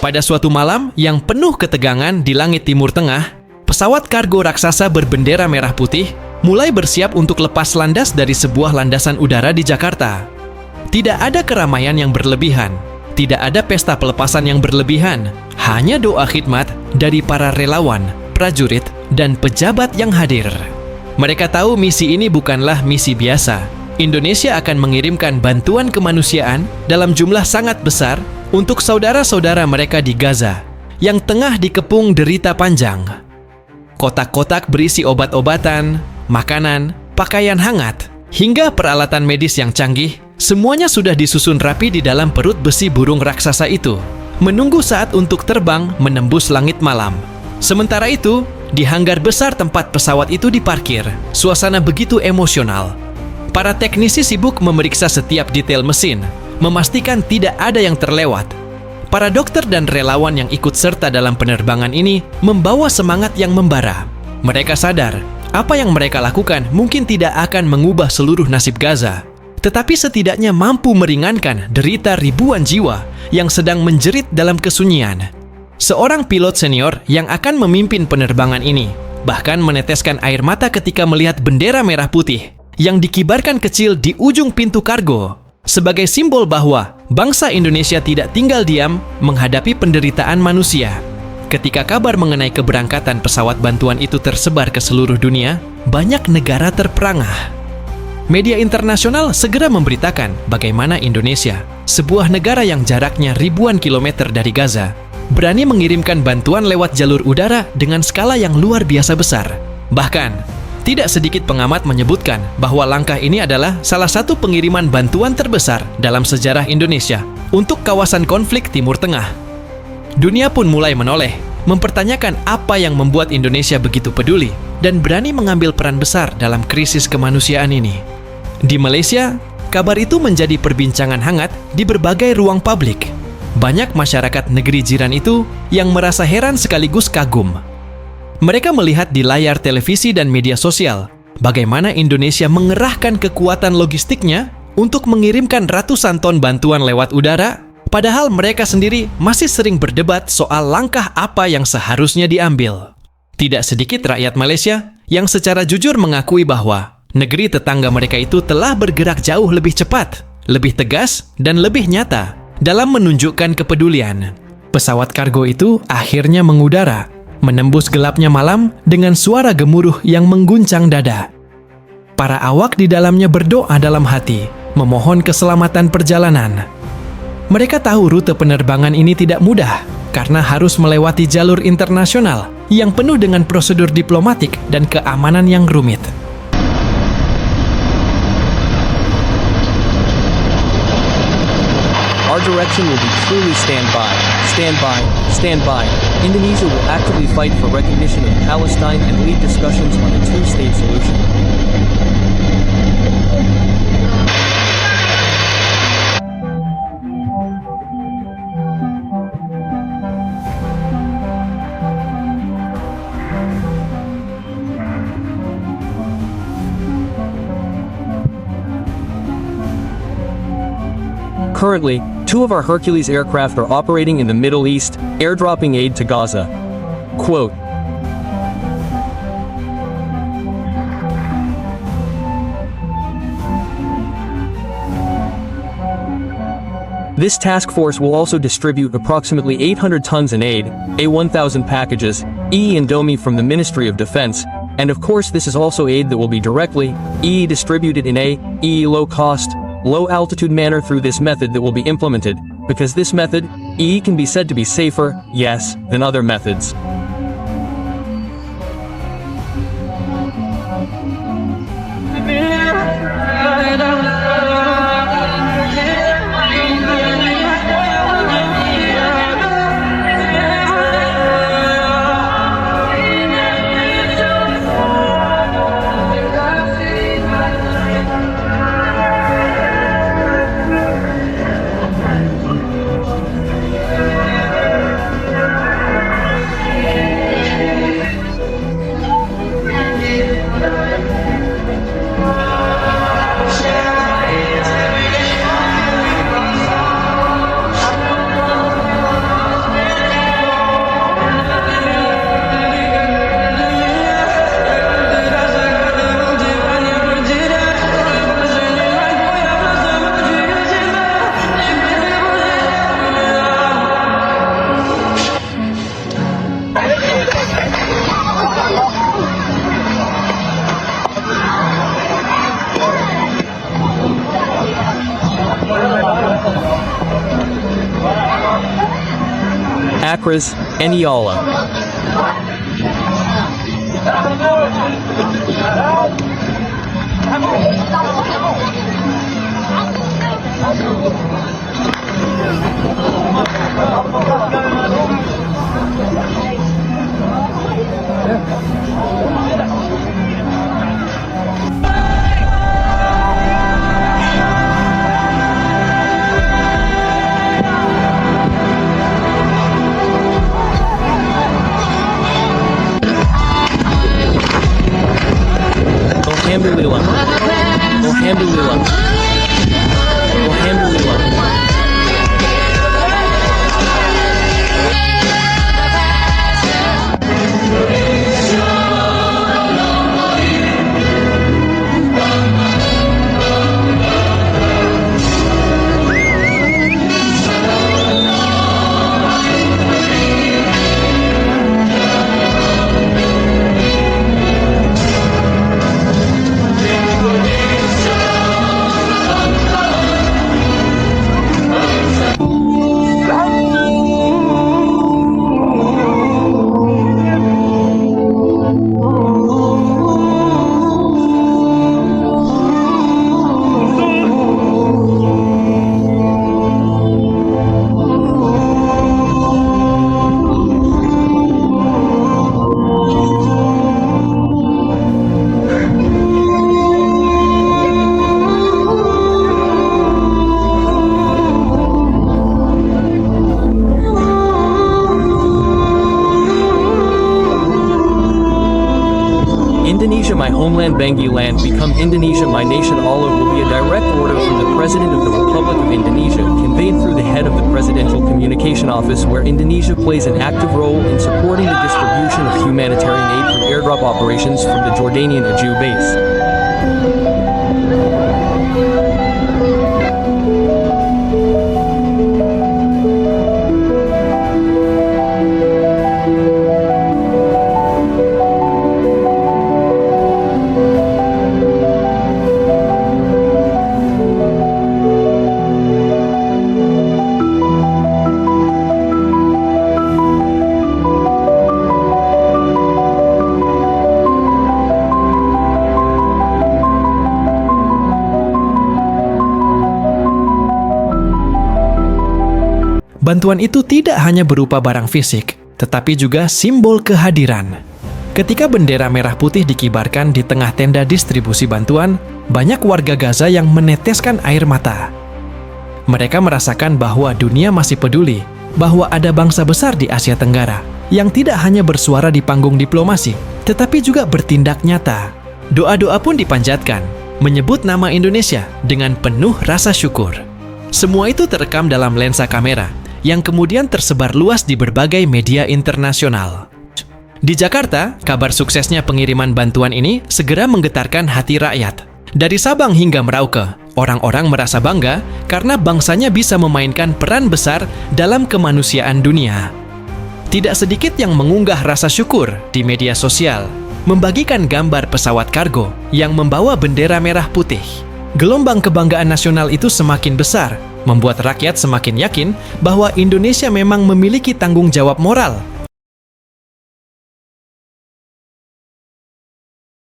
Pada suatu malam yang penuh ketegangan di langit Timur Tengah, pesawat kargo raksasa berbendera merah putih mulai bersiap untuk lepas landas dari sebuah landasan udara di Jakarta. Tidak ada keramaian yang berlebihan, tidak ada pesta pelepasan yang berlebihan, hanya doa khidmat dari para relawan, prajurit, dan pejabat yang hadir. Mereka tahu misi ini bukanlah misi biasa. Indonesia akan mengirimkan bantuan kemanusiaan dalam jumlah sangat besar untuk saudara-saudara mereka di Gaza yang tengah dikepung derita panjang. Kotak-kotak berisi obat-obatan, makanan, pakaian hangat, hingga peralatan medis yang canggih, semuanya sudah disusun rapi di dalam perut besi burung raksasa itu, menunggu saat untuk terbang menembus langit malam. Sementara itu, di hanggar besar tempat pesawat itu diparkir, suasana begitu emosional. Para teknisi sibuk memeriksa setiap detail mesin, memastikan tidak ada yang terlewat. Para dokter dan relawan yang ikut serta dalam penerbangan ini membawa semangat yang membara. Mereka sadar, apa yang mereka lakukan mungkin tidak akan mengubah seluruh nasib Gaza, tetapi setidaknya mampu meringankan derita ribuan jiwa yang sedang menjerit dalam kesunyian. Seorang pilot senior yang akan memimpin penerbangan ini bahkan meneteskan air mata ketika melihat bendera merah putih yang dikibarkan kecil di ujung pintu kargo sebagai simbol bahwa bangsa Indonesia tidak tinggal diam menghadapi penderitaan manusia. Ketika kabar mengenai keberangkatan pesawat bantuan itu tersebar ke seluruh dunia, banyak negara terperangah. Media internasional segera memberitakan bagaimana Indonesia, sebuah negara yang jaraknya ribuan kilometer dari Gaza, berani mengirimkan bantuan lewat jalur udara dengan skala yang luar biasa besar. Bahkan, tidak sedikit pengamat menyebutkan bahwa langkah ini adalah salah satu pengiriman bantuan terbesar dalam sejarah Indonesia untuk kawasan konflik Timur Tengah. Dunia pun mulai menoleh, mempertanyakan apa yang membuat Indonesia begitu peduli dan berani mengambil peran besar dalam krisis kemanusiaan ini. Di Malaysia, kabar itu menjadi perbincangan hangat di berbagai ruang publik. Banyak masyarakat negeri jiran itu yang merasa heran sekaligus kagum. Mereka melihat di layar televisi dan media sosial bagaimana Indonesia mengerahkan kekuatan logistiknya untuk mengirimkan ratusan ton bantuan lewat udara, padahal mereka sendiri masih sering berdebat soal langkah apa yang seharusnya diambil. Tidak sedikit rakyat Malaysia yang secara jujur mengakui bahwa negeri tetangga mereka itu telah bergerak jauh lebih cepat, lebih tegas, dan lebih nyata dalam menunjukkan kepedulian. Pesawat kargo itu akhirnya mengudara, menembus gelapnya malam dengan suara gemuruh yang mengguncang dada. Para awak di dalamnya berdoa dalam hati, memohon keselamatan perjalanan. Mereka tahu rute penerbangan ini tidak mudah karena harus melewati jalur internasional yang penuh dengan prosedur diplomatik dan keamanan yang rumit. Our direction will be truly stand by, stand by, stand by. Indonesia will actively fight for recognition of Palestine and lead discussions on a two-state solution. Currently, 2 of our Hercules aircraft are operating in the Middle East, airdropping aid to Gaza. Quote, "This task force will also distribute approximately 800 tons in aid, A-1000 packages, Indomie from the Ministry of Defense, and of course this is also aid that will be directly, distributed in a, low-cost, low-altitude manner through this method that will be implemented, because this method, can be said to be safer, yes, than other methods." Akras, and Yala. Alhamdulillah. Alhamdulillah. Alhamdulillah. Indonesia my homeland Banggi land become Indonesia my nation Allah will be a direct order from the President of the Republic of Indonesia conveyed through the head of the Presidential Communication Office where Indonesia plays an active role in supporting the distribution of humanitarian aid through airdrop operations from the Jordanian Aju base. Bantuan itu tidak hanya berupa barang fisik, tetapi juga simbol kehadiran. Ketika bendera merah putih dikibarkan di tengah tenda distribusi bantuan, banyak warga Gaza yang meneteskan air mata. Mereka merasakan bahwa dunia masih peduli, bahwa ada bangsa besar di Asia Tenggara yang tidak hanya bersuara di panggung diplomasi, tetapi juga bertindak nyata. Doa-doa pun dipanjatkan, menyebut nama Indonesia dengan penuh rasa syukur. Semua itu terekam dalam lensa kamera, yang kemudian tersebar luas di berbagai media internasional. Di Jakarta, kabar suksesnya pengiriman bantuan ini segera menggetarkan hati rakyat. Dari Sabang hingga Merauke, orang-orang merasa bangga karena bangsanya bisa memainkan peran besar dalam kemanusiaan dunia. Tidak sedikit yang mengunggah rasa syukur di media sosial, membagikan gambar pesawat kargo yang membawa bendera merah putih. Gelombang kebanggaan nasional itu semakin besar, membuat rakyat semakin yakin bahwa Indonesia memang memiliki tanggung jawab moral